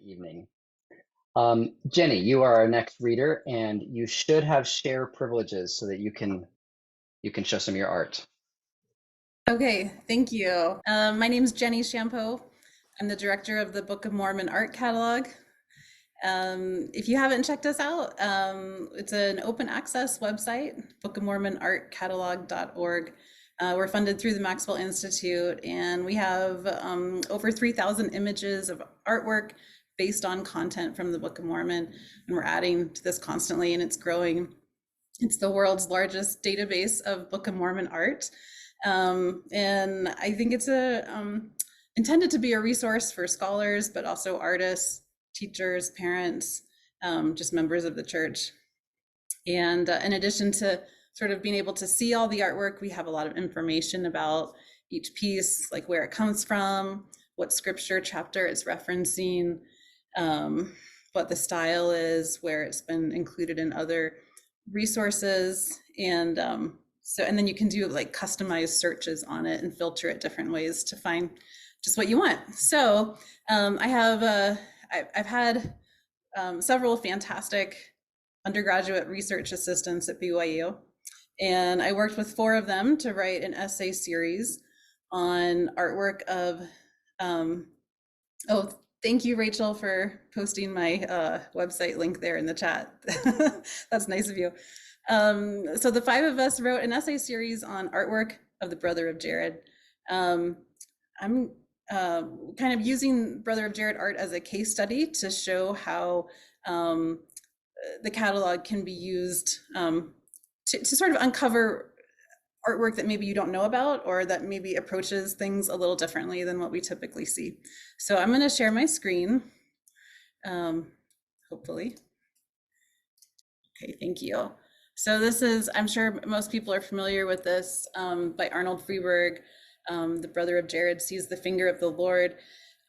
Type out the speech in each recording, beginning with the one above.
evening. Jenny, you are our next reader, and you should have share privileges so that you can show some of your art. Okay, thank you. My name is Jenny Champoux. I'm the director of the Book of Mormon art catalog. If you haven't checked us out, it's an open access website, bookofmormonartcatalog.org. We're funded through the Maxwell Institute, and we have over 3,000 images of artwork based on content from the Book of Mormon, and we're adding to this constantly, and it's growing. It's the world's largest database of Book of Mormon art. And I think it's intended to be a resource for scholars, but also artists, teachers, parents, just members of the church. And in addition to sort of being able to see all the artwork, we have a lot of information about each piece, like where it comes from, what scripture chapter it's referencing, what the style is, where it's been included in other resources, and then you can do like customized searches on it and filter it different ways to find just what you want. So I've had several fantastic undergraduate research assistants at BYU, and I worked with 4 of them to write an essay series on artwork of oh, thank you, Rachel, for posting my website link there in the chat. That's nice of you. So the 5 of us wrote an essay series on artwork of the Brother of Jared. I'm kind of using Brother of Jared art as a case study to show how the catalog can be used to sort of uncover artwork that maybe you don't know about, or that maybe approaches things a little differently than what we typically see. So I'm going to share my screen, hopefully. Okay, thank you. So this is, I'm sure most people are familiar with this, by Arnold Freeberg. The Brother of Jared sees the finger of the Lord.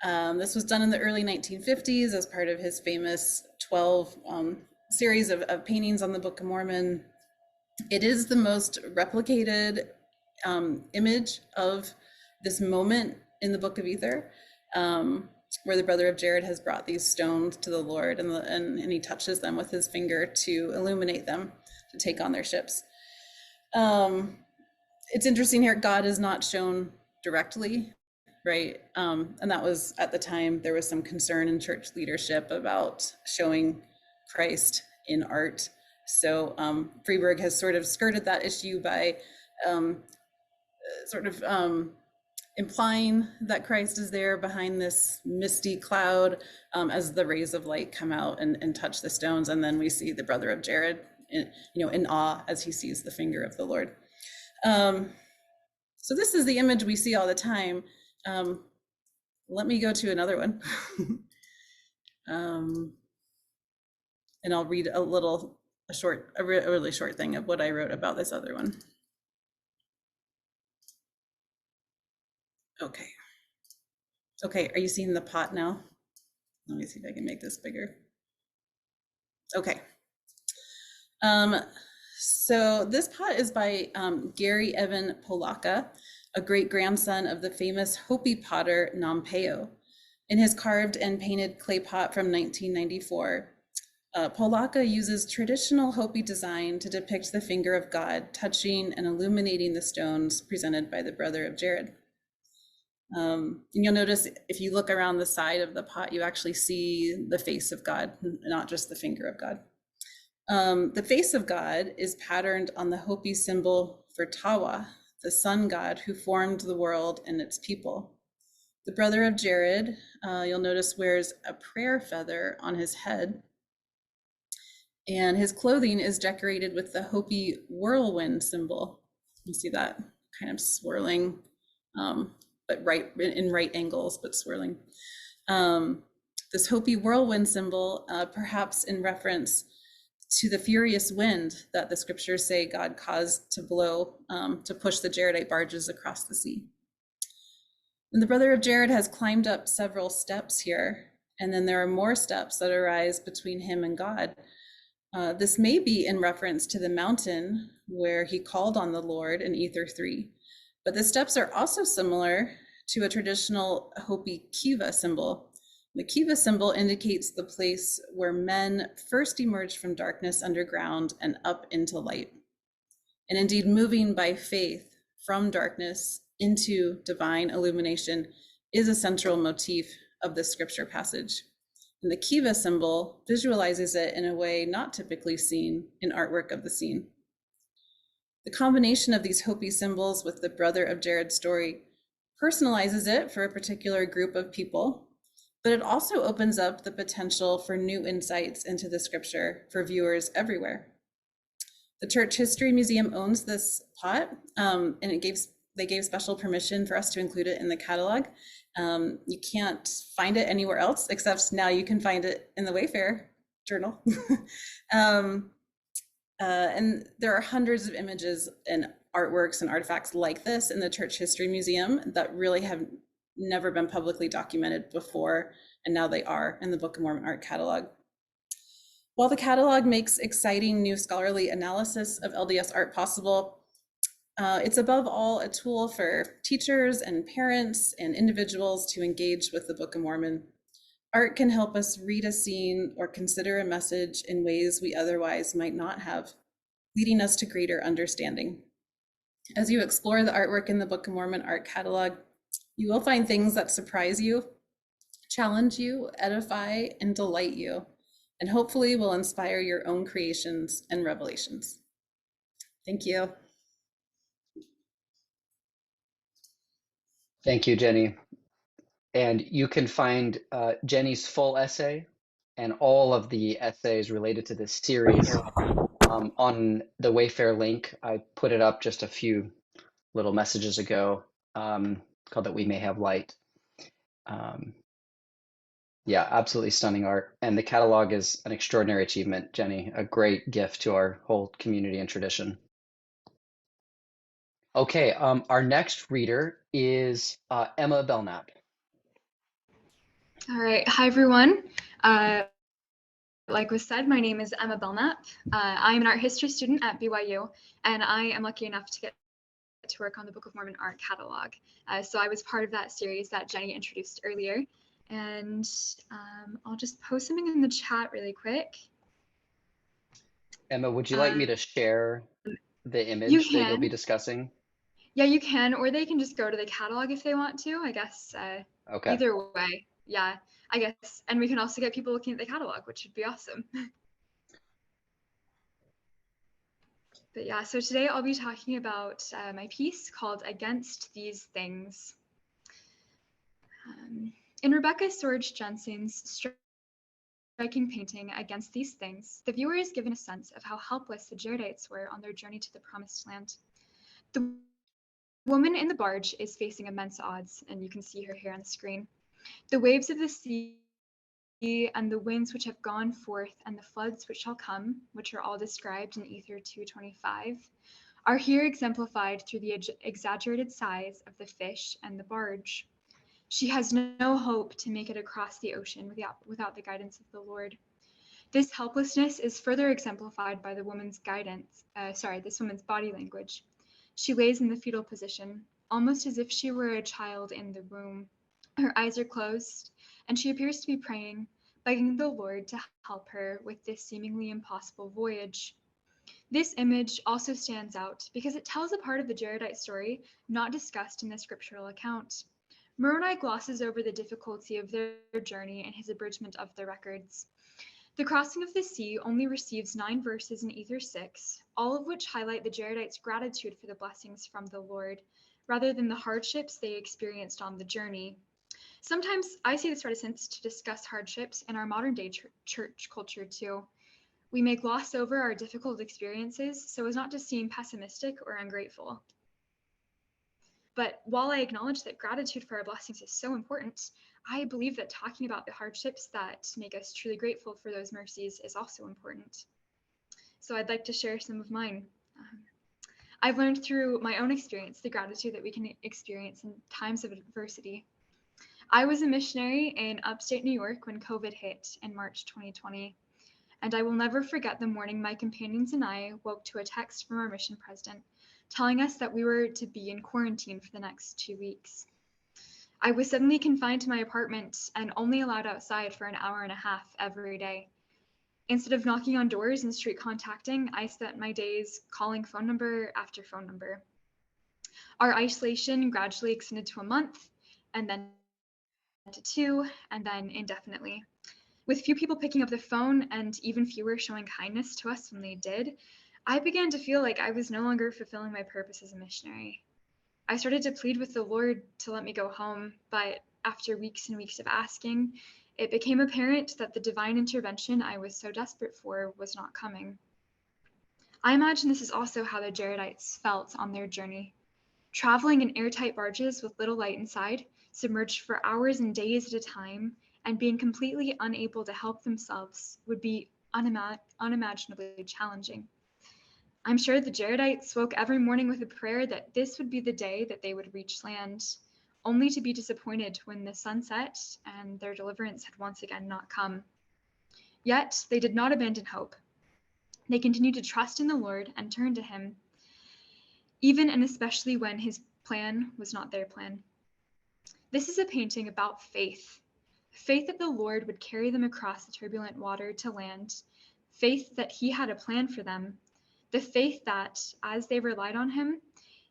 This was done in the early 1950s as part of his famous 12 series of paintings on the Book of Mormon. It is the most replicated image of this moment in the Book of Ether, where the Brother of Jared has brought these stones to the Lord, and he touches them with his finger to illuminate them, to take on their ships. It's interesting here, God is not shown directly, right? And that was, at the time, there was some concern in church leadership about showing Christ in art. So Freeberg has sort of skirted that issue by implying that Christ is there behind this misty cloud as the rays of light come out and touch the stones. And then we see the Brother of Jared in awe as he sees the finger of the Lord. So this is the image we see all the time. Let me go to another one. And I'll read a really short thing of what I wrote about this other one. Okay. Okay, are you seeing the pot now? Let me see if I can make this bigger. Okay. So this pot is by Gary Evan Polaka, a great grandson of the famous Hopi potter Nampeo. In his carved and painted clay pot from 1994, Polaka uses traditional Hopi design to depict the finger of God touching and illuminating the stones presented by the Brother of Jared. And you'll notice if you look around the side of the pot, you actually see the face of God, not just the finger of God. The face of God is patterned on the Hopi symbol for Tawa, the sun god who formed the world and its people. The Brother of Jared, you'll notice, wears a prayer feather on his head, and his clothing is decorated with the Hopi whirlwind symbol. You see that kind of swirling, but in right angles, but swirling. This Hopi whirlwind symbol, perhaps in reference to the furious wind that the scriptures say God caused to blow to push the Jaredite barges across the sea. And the Brother of Jared has climbed up several steps here, and then there are more steps that arise between him and God. This may be in reference to the mountain where he called on the Lord in Ether 3, but the steps are also similar to a traditional Hopi kiva symbol, The kiva symbol indicates the place where men first emerged from darkness underground and up into light. And indeed, moving by faith from darkness into divine illumination is a central motif of the scripture passage. And the kiva symbol visualizes it in a way not typically seen in artwork of the scene. The combination of these Hopi symbols with the brother of Jared's story personalizes it for a particular group of people, but it also opens up the potential for new insights into the scripture for viewers everywhere. The Church History Museum owns this pot, and they gave special permission for us to include it in the catalog. You can't find it anywhere else, except now you can find it in the Wayfare journal. And there are hundreds of images and artworks and artifacts like this in the Church History Museum that really have never been publicly documented before, and now they are in the Book of Mormon art catalog. While the catalog makes exciting new scholarly analysis of LDS art possible, it's above all a tool for teachers and parents and individuals to engage with the Book of Mormon. Art can help us read a scene or consider a message in ways we otherwise might not have, leading us to greater understanding. As you explore the artwork in the Book of Mormon art catalog, you will find things that surprise you, challenge you, edify, and delight you, and hopefully will inspire your own creations and revelations. Thank you. Thank you, Jenny. And you can find Jenny's full essay and all of the essays related to this series on the Wayfare link. I put it up just a few little messages ago, called That We May Have Light. Yeah, absolutely stunning art. And the catalog is an extraordinary achievement, Jenny, a great gift to our whole community and tradition. Okay, our next reader is Emma Belnap. All right. Hi, everyone. Like was said, my name is Emma Belnap. I'm an art history student at BYU, and I am lucky enough to get to work on the Book of Mormon art catalog. So I was part of that series that Jenny introduced earlier. And I'll just post something in the chat really quick. Emma, would you like me to share the image that you'll be discussing? Yeah, you can, or they can just go to the catalog if they want to, I guess. Okay. Either way, yeah, I guess. And we can also get people looking at the catalog, which would be awesome. But yeah, so today I'll be talking about my piece called Against These Things. In Rebecca Sorge Jensen's striking painting Against These Things, the viewer is given a sense of how helpless the Jaredites were on their journey to the Promised Land. The woman in the barge is facing immense odds, and you can see her here on the screen. The waves of the sea and the winds which have gone forth and the floods which shall come, which are all described in Ether 2:25, are here exemplified through the exaggerated size of the fish and the barge. She has no hope to make it across the ocean without the guidance of the Lord. This helplessness is further exemplified by the woman's this woman's body language. She lays in the fetal position, almost as if she were a child in the womb. Her eyes are closed, and she appears to be praying, begging the Lord to help her with this seemingly impossible voyage. This image also stands out because it tells a part of the Jaredite story not discussed in the scriptural account. Moroni glosses over the difficulty of their journey in his abridgment of the records. The crossing of the sea only receives 9 verses in Ether 6, all of which highlight the Jaredites' gratitude for the blessings from the Lord, rather than the hardships they experienced on the journey. Sometimes I see this reticence to discuss hardships in our modern-day church culture too. We may gloss over our difficult experiences so as not to seem pessimistic or ungrateful. But while I acknowledge that gratitude for our blessings is so important, I believe that talking about the hardships that make us truly grateful for those mercies is also important. So I'd like to share some of mine. I've learned through my own experience the gratitude that we can experience in times of adversity. I was a missionary in upstate New York when COVID hit in March 2020, and I will never forget the morning my companions and I woke to a text from our mission president telling us that we were to be in quarantine for the next 2 weeks. I was suddenly confined to my apartment and only allowed outside for an hour and a half every day. Instead of knocking on doors and street contacting, I spent my days calling phone number after phone number. Our isolation gradually extended to a month, and then to 2, and then indefinitely. With few people picking up the phone and even fewer showing kindness to us when they did, I began to feel like I was no longer fulfilling my purpose as a missionary. I started to plead with the Lord to let me go home, but after weeks and weeks of asking, it became apparent that the divine intervention I was so desperate for was not coming. I imagine this is also how the Jaredites felt on their journey. Traveling in airtight barges with little light inside, submerged for hours and days at a time, and being completely unable to help themselves would be unimaginably challenging. I'm sure the Jaredites woke every morning with a prayer that this would be the day that they would reach land, only to be disappointed when the sun set and their deliverance had once again not come. Yet they did not abandon hope. They continued to trust in the Lord and turn to Him, even and especially when His plan was not their plan. This is a painting about faith. Faith that the Lord would carry them across the turbulent water to land. Faith that He had a plan for them. The faith that, as they relied on Him,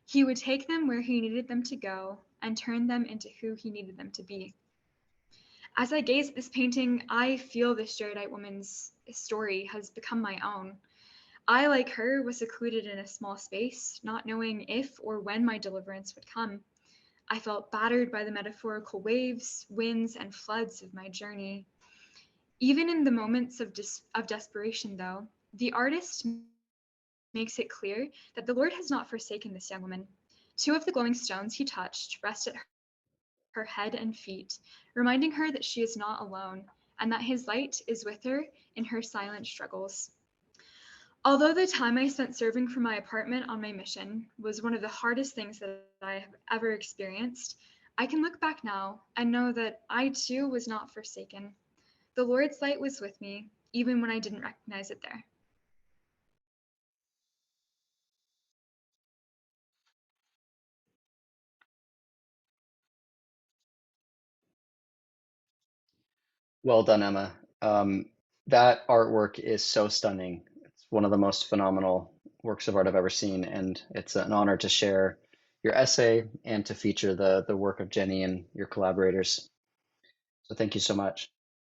He would take them where He needed them to go and turn them into who He needed them to be. As I gaze at this painting, I feel this Jaredite woman's story has become my own. I, like her, was secluded in a small space, not knowing if or when my deliverance would come. I felt battered by the metaphorical waves, winds, and floods of my journey. Even in the moments of desperation, though, the artist makes it clear that the Lord has not forsaken this young woman. 2 of the glowing stones he touched rest at her head and feet, reminding her that she is not alone and that his light is with her in her silent struggles. Although the time I spent serving from my apartment on my mission was one of the hardest things that I have ever experienced, I can look back now and know that I too was not forsaken. The Lord's light was with me, even when I didn't recognize it there. Well done, Emma. That artwork is so stunning. It's one of the most phenomenal works of art I've ever seen, and it's an honor to share your essay and to feature the work of Jenny and your collaborators. So thank you so much.